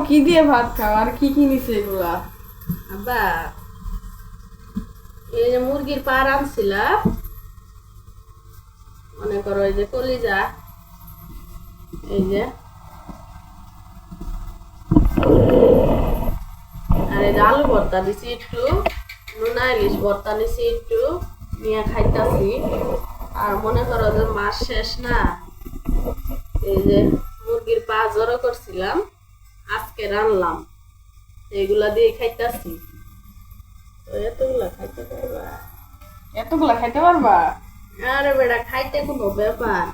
কি দিয়ে ভাত খাও আর কি কি নিছে এগুলা? আব্বা এই যে মুরগির পা রাঁধছিলাম, মনে করো এই যে কলিজা, এই যে আর এই যে আলু ভর্তা দিছি একটু, নুনা ইলিশ ভর্তা নিছি একটু, নিয়ে খাইতাছি। আর মনে করো যে মাস শেষ না, এই যে মুরগির পা জড়ো করছিলাম, আজকে রানলাম, এইগুলা দিয়ে খাইতাছি। তো এতগুলা খাইতে পারবা? এতগুলা খাইতে পারবা? আরে বেটা, খাইতে কোনো ব্যাপার?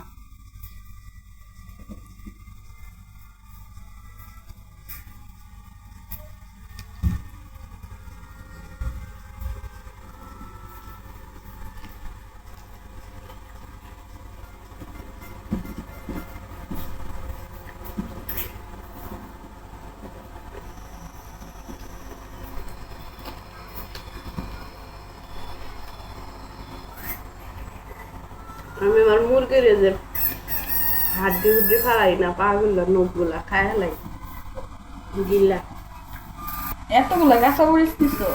আমি আমার মুরগির যে হাড্ডি হুড্ডি ফালাই না, পাগুলা নখগুলা খাই লাই গিলা। এতগুলা কাঁচা মরিচ দিছো?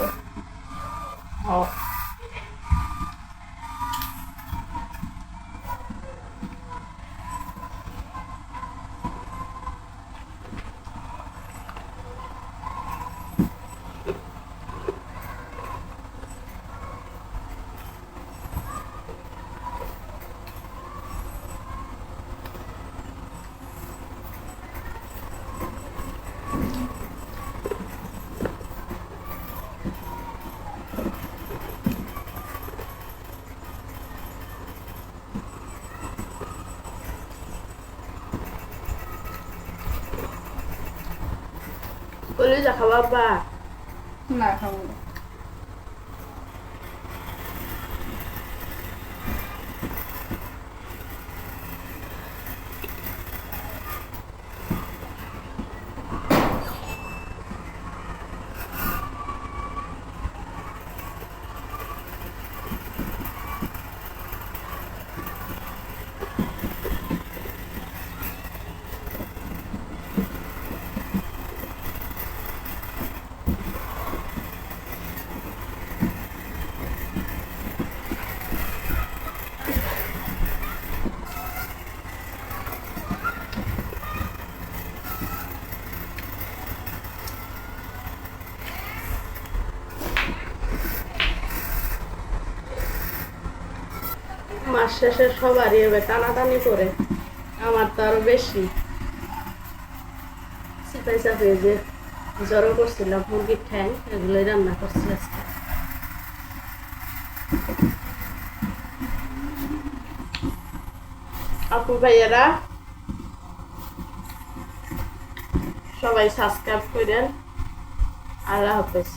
কলিজা খাবা বা? না খাবো না। মাস শেষে সবারই এবার টানাটানি করে, আমার তো আরো বেশি। সিপাই চাপিয়ে যে জড়ো করছিলাম মুরগির ঠ্যাং, এগুলোই রান্না করছি আজকে। আপু ভাইয়ারা সবাই সাবস্ক্রাইব করেন। আল্লাহ হাফেজ।